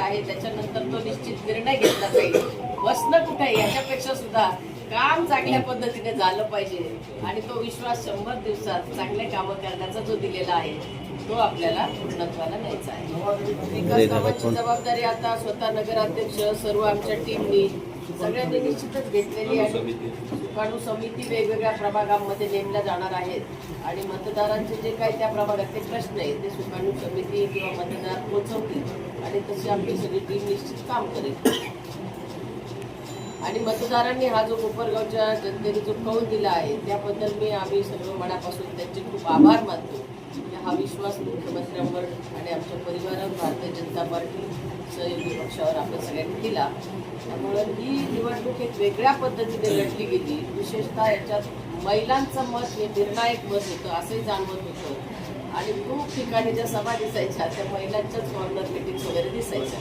आहे त्याच्यानंतर तो निश्चित निर्णय घेतला जाईल. बसणं कुठे याच्यापेक्षा सुद्धा काम चांगल्या पद्धतीने झालं पाहिजे आणि तो विश्वास 100 दिवसात चांगले कामं करण्याचा जो दिलेला आहे तो आपल्याला पूर्णत्वाला न्यायचा आहे. विकास कामांची जबाबदारी आता स्वतः नगराध्यक्ष सर्व आमच्या टीमनी सगळ्यांनी निश्चितच घेतलेली आहे. सुकाणू समिती वेगवेगळ्या प्रभागांमध्ये नेमल्या जाणार आहेत आणि मतदारांचे जे काही त्या प्रभागातले प्रश्न आहेत ते सुकाणू समिती किंवा मतदार पोहोचवतील आणि तशी आपली सगळी टीम निश्चित काम करेल. आणि मतदारांनी हा जो कोपरगावच्या जनतेने जो कौल दिला आहे त्याबद्दल आम्ही सर्व मनापासून त्यांचे खूप आभार मानतो. हा विश्वास मुख्यमंत्र्यांवर आणि आमच्या परिवारावर भारतीय जनता पार्टी सहयोगी पक्षावर आपण सगळ्यांनी दिला. त्यामुळे ही निवडणूक एक वेगळ्या पद्धतीने लढली गेली. विशेषतः याच्यात महिलांचं मत हे निर्णायक मत होतं असंही जाणवत होतं आणि खूप ठिकाणी ज्या सभा दिसायच्या त्या महिलांच्याच कॉर्नर मिटिंग्स वगैरे दिसायच्या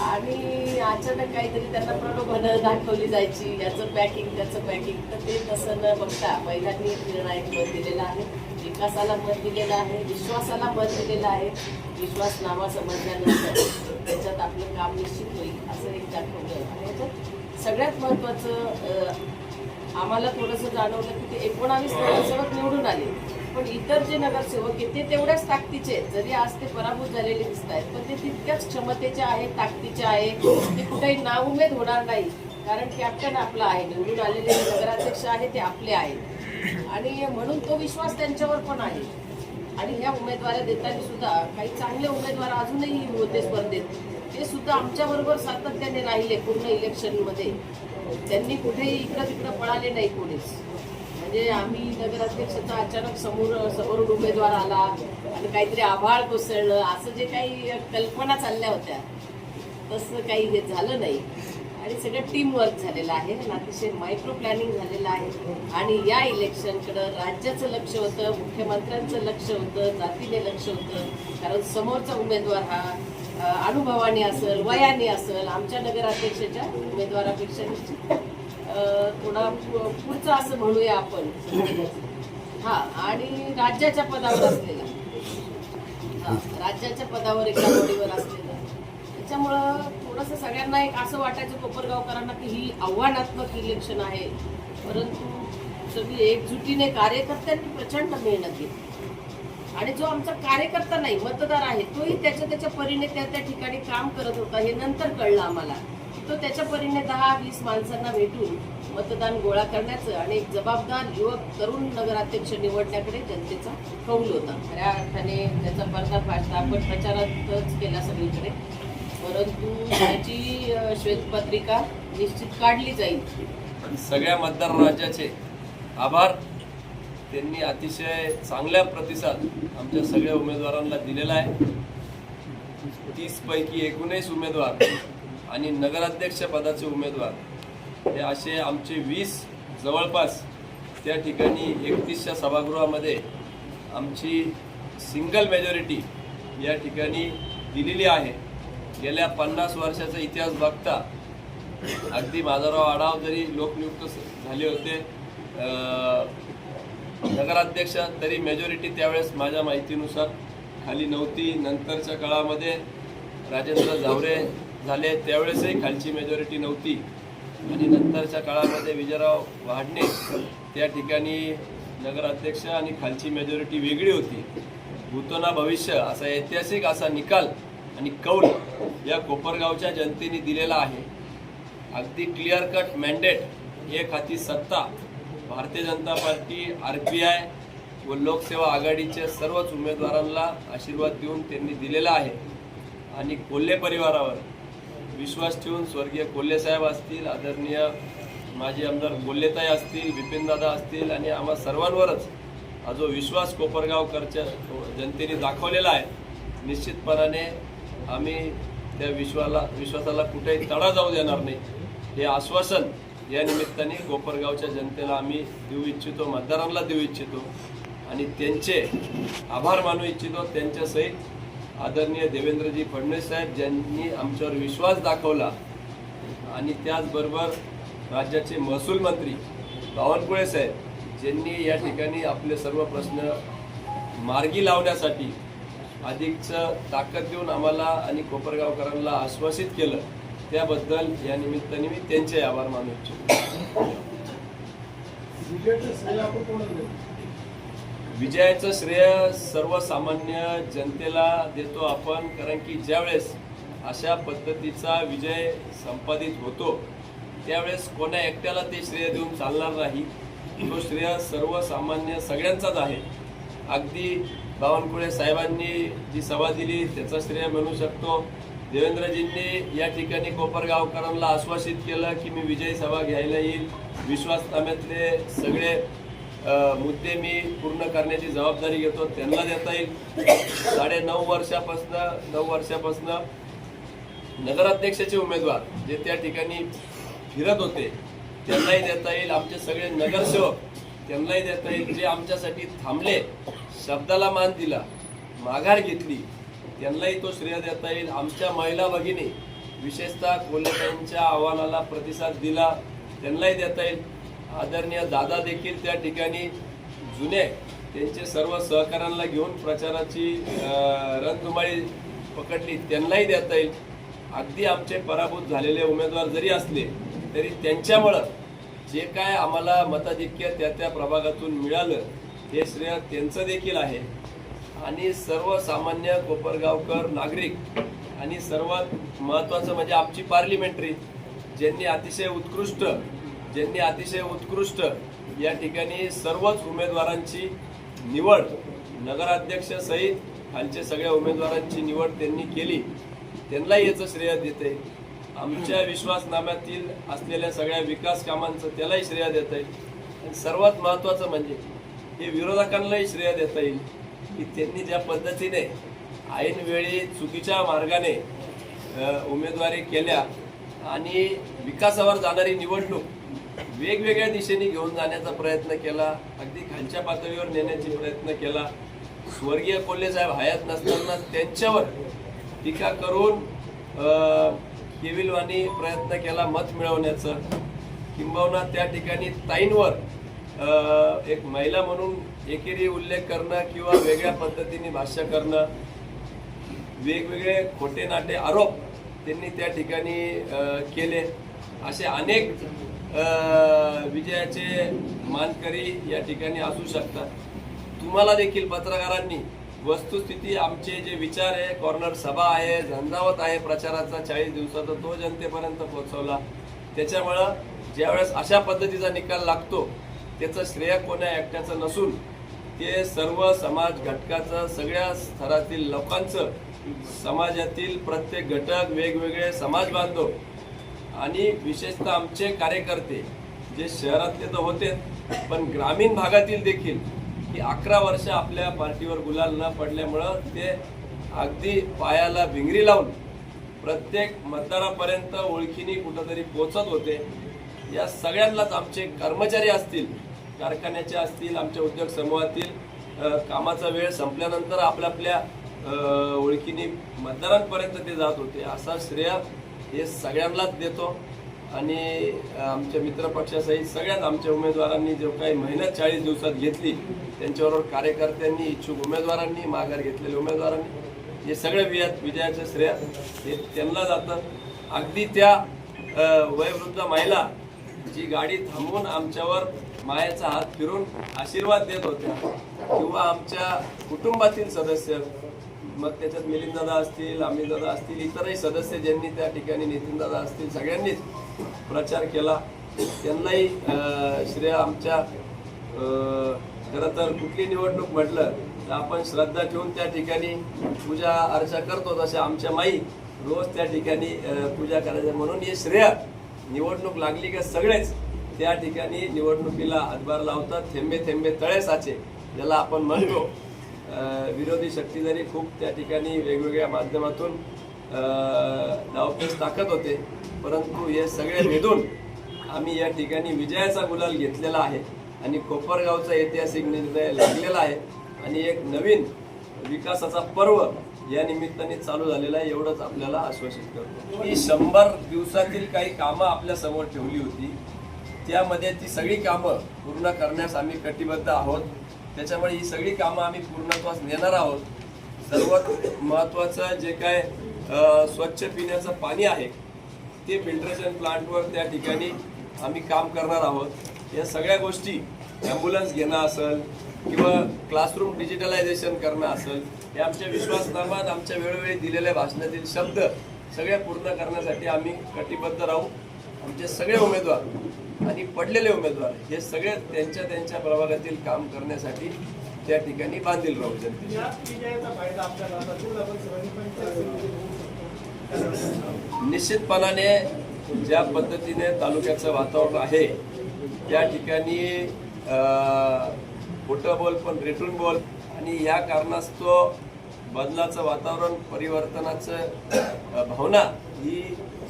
आणि अचानक काहीतरी त्यांना प्रलोभनं दाखवली जायची, याचं पॅकिंग त्याचं पॅकिंग. तर ते तसं न बघता महिलांनी एक निर्णायक मत दिलेला आहे, विकासाला मत दिलेलं आहे, विश्वासाला मत दिलेलं आहे. विश्वास नावा समजल्यानंतर त्याच्यात आपलं काम निश्चित होईल असं एक दाखवलं. आणि याच्यात सगळ्यात महत्त्वाचं आम्हाला थोडंसं जाणवलं की ते 19 नगरसेवक निवडून आले, पण इतर जे नगरसेवक आहेत ते तेवढ्याच ताकदीचे, जरी आज ते पराभूत झालेले दिसत आहेत पण ते तितक्याच क्षमतेचे आहेत, ताकदीचे आहेत. ते कुठेही नाउमेद होणार नाही कारण कॅप्टन आपला आहे, निवडून आलेले नगराध्यक्ष आहे ते आपले आहेत आणि म्हणून तो विश्वास त्यांच्यावर पण आहे. आणि ह्या उमेदवाऱ्या देताना सुद्धा काही चांगले उमेदवार अजूनही होते स्पर्धेत, ते सुद्धा आमच्याबरोबर सातत्याने राहिले पूर्ण इलेक्शनमध्ये. त्यांनी कुठेही इकडं तिकडं पळाले नाही कोणीच. म्हणजे आम्ही नगराध्यक्षाचा अचानक समोरून उमेदवार आला आणि काहीतरी आभाळ कोसळलं असं जे काही कल्पना चालल्या होत्या तसं काही हे झालं नाही. आणि सगळं टीमवर्क झालेलं आहे आणि अतिशय मायक्रो प्लॅनिंग झालेलं आहे. आणि या इलेक्शनकडं राज्याचं लक्ष होतं, मुख्यमंत्र्यांचं लक्ष होतं, जातीने लक्ष होतं. कारण समोरचा उमेदवार हा अनुभवाने असेल, वयाने असेल, आमच्या नगराध्यक्षाच्या उमेदवारापेक्षा थोडा पुढचा असं म्हणूया आपण. आणि राज्याच्या पदावर असलेला, राज्याच्या पदावर एका बॉडीवर असलेला. त्याच्यामुळं थोडंसं सगळ्यांना एक असं वाटायचं कोपरगावकरांना की ही आव्हानात्मक इलेक्शन आहे, परंतु सगळी एकजुटीने कार्यकर्त्यांनी प्रचंड मेहनत घेतली आणि जो आमचा कार्यकर्ता नाही मतदार आहे तोही त्याच्या परीने त्या ठिकाणी काम करत होता. हे नंतर कळलं आम्हाला. तो त्याच्या परीने 10-20 माणसांना भेटून मतदान गोळा करण्याचं आणि एक जबाबदार युवक तरुण नगराध्यक्ष निवडण्याकडे जनतेचा कौल होता. खऱ्या अर्थाने त्याचा पर्दाफाश आपण प्रचारातच केला सगळीकडे, परंतु त्याची श्वेतपत्रिका निश्चित काढली जाईल. सगळ्या मतदार राज्याचे आभार. त्यांनी अतिशय चांगल्या प्रतिसाद आमच्या सगळ्या उमेदवारांना दिलेला आहे. 30 पैकी 19 उमेदवार आणि नगराध्यक्ष पदाचे उमेदवार हे असे आमचे 20 जवळपास त्या ठिकाणी 31च्या सभागृहामध्ये आमची सिंगल मेजॉरिटी या ठिकाणी दिलेली आहे. गेल्या 50 वर्षाचा इतिहास बघता अगदी माधवराव आढाव जरी लोकनियुक्त झाले होते नगराध्यक्ष, तरी मेजॉरिटी त्यावेळेस माझ्या माहितीनुसार खाली नव्हती. नंतरच्या काळामध्ये राजेंद्र झावरे झाले त्यावेळेसही खालची मेजॉरिटी नव्हती आणि नंतरच्या काळामध्ये विजयराव वाडणे त्या ठिकाणी नगराध्यक्ष आणि खालची मेजॉरिटी वेगळी होती. भूतोना भविष्य असा ऐतिहासिक असा निकाल आणि कौल या कोपरगावच्या जनतेने दिलेला आहे. अगदी क्लिअर कट मॅन्डेट, एक हाती सत्ता. भारतीय जनता पार्टी, RPI व लोकसेवा आघाडीच्या सर्वच उमेदवारांना आशीर्वाद देऊन त्यांनी दिलेला आहे. आणि कोल्हे परिवारावर विश्वास ठेवून स्वर्गीय कोल्हे साहेब असतील, आदरणीय माजी आमदार कोल्हेताई असतील, विपिनदादा असतील आणि आम्हा सर्वांवरच हा जो विश्वास कोपरगावकरच्या जनतेने दाखवलेला आहे, निश्चितपणाने आम्ही त्या विश्वासाला कुठेही तडा जाऊ देणार नाही हे आश्वासन या निमित्ताने कोपरगावच्या जनतेला आम्ही देऊ इच्छितो, मतदारांना देऊ इच्छितो आणि त्यांचे आभार मानू इच्छितो. त्यांच्यासहित आदरणीय देवेंद्रजी फडणवीस साहेब ज्यांनी आमच्यावर विश्वास दाखवला आणि त्याचबरोबर राज्याचे महसूल मंत्री बावनकुळे साहेब ज्यांनी या ठिकाणी आपले सर्व प्रश्न मार्गी लावण्यासाठी अधिकचं ताकद देऊन आम्हाला आणि कोपरगावकरांना आश्वासित केलं, त्याबद्दल या निमित्ताने मी त्यांचे आभार मानू इच्छितो. विजयाचं श्रेय सर्वसामान्य जनतेला देतो आपण, कारण की ज्यावेळेस अशा पद्धतीचा विजय संपादित होतो त्यावेळेस कोणा एकट्याला ते श्रेय देऊन चालणार नाही. तो श्रेय सर्वसामान्य सगळ्यांचाच आहे. अगदी बावनकुळे साहेबांनी जी सभा दिली त्याचं श्रेय म्हणू शकतो. देवेंद्रजींनी या ठिकाणी कोपरगावकरांना आश्वासित केलं की मी विजयी सभा घ्यायला येईल, विश्वासनाम्यातले सगळे मुद्दे मी पूर्ण करण्याची जबाबदारी घेतो, त्यांना देता येईल. 9.5 वर्षापासून नगराध्यक्षाचे उमेदवार जे त्या ठिकाणी फिरत होते त्यांनाही देता येईल. आमचे सगळे नगरसेवक त्यांनाही देता येईल. जे आमच्यासाठी थांबले, शब्दाला मान दिला, माघार घेतली, त्यांनाही तो श्रेय देता येईल. आमच्या महिला भगिनी विशेषतः कोल्हेताईंच्या आव्हानाला प्रतिसाद दिला, त्यांनाही देता येईल. आदरणीय दादा देखील त्या ठिकाणी जुने त्यांचे सर्व सहकाऱ्यांना घेऊन प्रचाराची रणधुमाळी पकडली, त्यांनाही देता येईल. अगदी आमचे पराभूत झालेले उमेदवार जरी असले तरी त्यांच्यामुळं जे काय आम्हाला मताधिक्य त्या त्या प्रभागातून मिळालं हे श्रेय त्यांचं देखील आहे. आणि सर्वसामान्य कोपरगावकर नागरिक आणि सर्वात महत्त्वाचं म्हणजे आमची पार्लिमेंटरी ज्यांनी अतिशय उत्कृष्ट या ठिकाणी सर्वच उमेदवारांची निवड, नगराध्यक्ष सहित खालचे सगळ्या उमेदवारांची निवड त्यांनी केली, त्यांना याचं श्रेय देते. आमच्या विश्वासनाम्यातील असलेल्या सगळ्या विकास कामांचं त्यालाही श्रेय देता येईल. आणि सर्वात महत्त्वाचं म्हणजे हे विरोधकांनाही श्रेय देता येईल की त्यांनी ज्या पद्धतीने ऐनवेळी चुकीच्या मार्गाने उमेदवारी केल्या आणि विकासावर जाणारी निवडणूक वेगवेगळ्या दिशेने घेऊन जाण्याचा प्रयत्न केला, अगदी खालच्या पातळीवर नेण्याचा प्रयत्न केला. स्वर्गीय कोल्हे साहेब हयात नसताना त्यांच्यावर टीका करून केविलवाणी प्रयत्न केला मत मिळवण्याचा. किंबहुना त्या ठिकाणी ताईंवर एक महिला म्हणून एकेरी उल्लेख करणं किंवा वेगळ्या पद्धतीने भाष्य करणं, वेगवेगळे खोटे नाटे आरोप त्यांनी त्या ठिकाणी केले. असे अनेक विजयाचे मानकरी या ठिकाणी असू शकतात. तुम्हाला देखील पत्रकारांनी वस्तुस्थिती, आमचे जे विचार आहे, कॉर्नर सभा आहे, झंझावत आहे प्रचाराचा 40 दिवसाचा, तो जनतेपर्यंत पोहोचवला. त्याच्यामुळं ज्यावेळेस अशा पद्धतीचा निकाल लागतो त्याचं श्रेय कोणा एकट्याचं नसून ते सर्व समाज घटकाचं, सगळ्या स्तरातील लोकांचं, समाजातील प्रत्येक घटक, वेगवेगळे समाज बांधव आणि विशेषतः आमचे कार्यकर्ते जे शहरातले तर होते पण ग्रामीण भागातील देखील की 11 वर्ष आपल्या पार्टीवर गुलाल न पडल्यामुळं ते अगदी पायाला भिंगरी लावून प्रत्येक मतदारापर्यंत ओळखीने कुठंतरी पोचत होते. या सगळ्यांनाच आमचे कर्मचारी असतील, कारखान्याचे असतील, आमच्या उद्योग समूहातील कामाचा वेळ संपल्यानंतर आपल्या ओळखीने मतदारांपर्यंत ते जात होते. असा श्रेय हे सगळ्यांनाच देतो. आणि आमच्या मित्रपक्षासहित सगळ्याच आमच्या उमेदवारांनी जो काही मेहनत 40 दिवसात घेतली, त्यांच्याबरोबर कार्यकर्त्यांनी, इच्छुक उमेदवारांनी, माघार घेतलेल्या उमेदवारांनी, हे सगळे विजयाचं श्रेय हे त्यांना जातं. अगदी त्या वयोवृद्ध महिला जी गाडी थांबवून आमच्यावर मायेचा हात फिरून आशीर्वाद देत होत्या, किंवा आमच्या कुटुंबातील सदस्य, मग त्याच्यात मिलिंददादा असतील, अमितदादा असतील, इतरही सदस्य ज्यांनी त्या ठिकाणी, नितीनदादा असतील, सगळ्यांनीच प्रचार केला, त्यांनाही श्रेय. आमच्या खरं तर कुठली निवडणूक म्हटलं तर आपण श्रद्धा ठेवून त्या ठिकाणी पूजा अर्चा करतो, तसे आमच्या माई रोज त्या ठिकाणी पूजा करायचं. म्हणून हे श्रेय निवडणूक लागली का सगळेच त्या ठिकाणी निवडणुकीला हातभार लावतात. थेंबे थेंबे तळे साचे ज्याला आपण म्हणतो. विरोधी शक्ती जरी खूप त्या ठिकाणी वेगवेगळ्या माध्यमातून डावपेच टाकत होते, परंतु हे सगळे भेदून आम्ही या ठिकाणी विजयाचा गुलाल घेतलेला आहे आणि कोपरगावचा ऐतिहासिक निर्णय लागलेला आहे आणि एक नवीन विकासाचा पर्व या निमित्ताने चालू झालेला आहे, एवढंच आपल्याला आश्वासित करतो. ही 100 दिवसातील काही कामं आपल्या समोर ठेवली होती, त्यामध्ये ती सगळी कामं पूर्ण करण्यास आम्ही कटिबद्ध आहोत. त्याच्यामुळे ही सगळी कामं आम्ही पूर्णत्वास नेणार आहोत. सर्वात महत्त्वाचं जे काय स्वच्छ पिण्याचं पाणी आहे ते फिल्ट्रेशन प्लांटवर त्या ठिकाणी आम्ही काम करणार आहोत। या सगळ्या गोष्टी ॲम्ब्युलन्स घेणं असेल किंवा क्लासरूम डिजिटलायझेशन करणं असेल, हे आमच्या विश्वासनामान आमच्या वेळोवेळी दिलेल्या भाषणातील शब्द सगळे पूर्ण करण्यासाठी आम्ही कटिबद्ध राहू। आमचे सगळे उमेदवार आणि पडलेले उमेदवार हे सगळे त्यांच्या त्यांच्या प्रभागातील काम करण्यासाठी त्या ठिकाणी बांधील राहू जनतेच्या। निश्चितपणाने ज्या पद्धतीने तालुक्याचं वातावरण आहे त्या ठिकाणी खोटं बोल पण रेटून बोल आणि या कारणास्तव बदलाचं वातावरण, परिवर्तनाचं भावना ही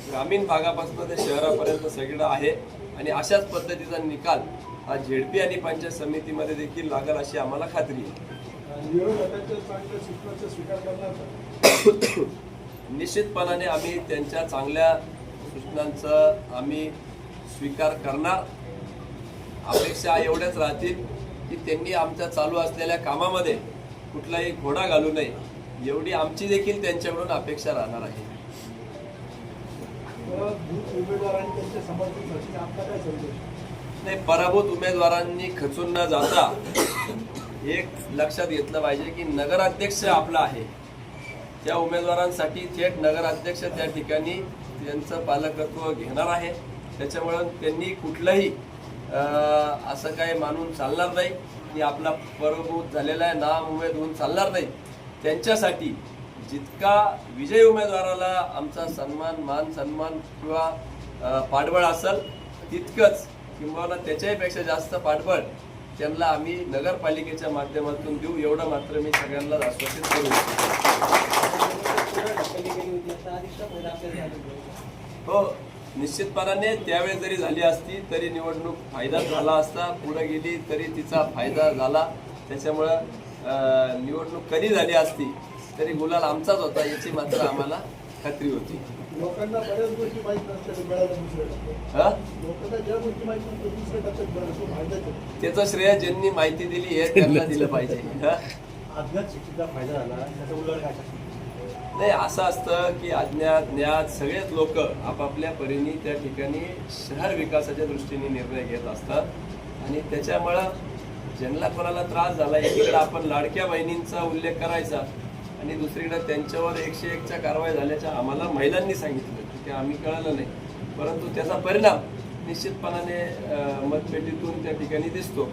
ग्रामीण भागापासून ते शहरापर्यंत सगळं आहे आणि अशाच पद्धतीचा निकाल हा झेडपी आणि पंचायत समितीमध्ये देखील लागेल अशी आम्हाला खात्री आहे। निश्चितपणाने आम्ही त्यांच्या चांगल्या सूचनांचा आम्ही स्वीकार करणार। अपेक्षा एवढ्याच राहतील की त्यांनी आमच्या चालू असलेल्या कामामध्ये कुठलाही घोडा घालू नये, एवढी आमची देखील त्यांच्याकडून अपेक्षा राहणार आहे। नाही, पराभूत उमेदवारांनी खचून न जाता एक लक्षात घेतलं पाहिजे की नगराध्यक्ष आपला आहे, त्या उमेदवारांसाठी थेट नगराध्यक्ष त्या ठिकाणी त्यांचं पालकत्व घेणार आहे। त्याच्यामुळे त्यांनी कुठलंही असं काही मानून चालणार नाही की आपला पराभूत झालेला आहे, नाम उमेद होऊन चालणार नाही। त्यांच्यासाठी जितका विजयी उमेदवाराला आमचा सन्मान, मान सन्मान किंवा पाठबळ असेल तितकंच किंवा त्याच्याहीपेक्षा जास्त पाठबळ त्यांना आम्ही नगरपालिकेच्या माध्यमातून देऊ, एवढं मात्र मी सगळ्यांना आश्वासित करू हो, निश्चितपणाने त्यावेळेस जरी झाली असती तरी निवडणूक फायदा झाला असता, पुढे गेली तरी तिचा फायदा झाला। त्याच्यामुळं निवडणूक कधी झाली असती तरी गुलाल आमचाच होता याची मात्र आम्हाला खात्री होती। लोकांना बऱ्याच गोष्टी माहित नसतात, त्याचं श्रेय ज्यांनी माहिती दिली हे त्यांना दिलं पाहिजे। फायदा झाला त्याचा उल्लेख नाही, असं असतं की अज्ञात ज्ञात सगळेच लोक आपापल्या परीने त्या ठिकाणी शहर विकासाच्या दृष्टीने निर्णय घेत असतात आणि त्याच्यामुळं ज्यांना कोणाला त्रास झाला एकीकडे आपण लाडक्या बहिणींचा उल्लेख करायचा आणि दुसरीकडे त्यांच्यावर 101च्या कारवाई झाल्याच्या आम्हाला महिलांनी सांगितलं की आम्ही कळलं नाही, परंतु त्याचा परिणाम निश्चितपणाने मतपेटीतून त्या ठिकाणी दिसतो।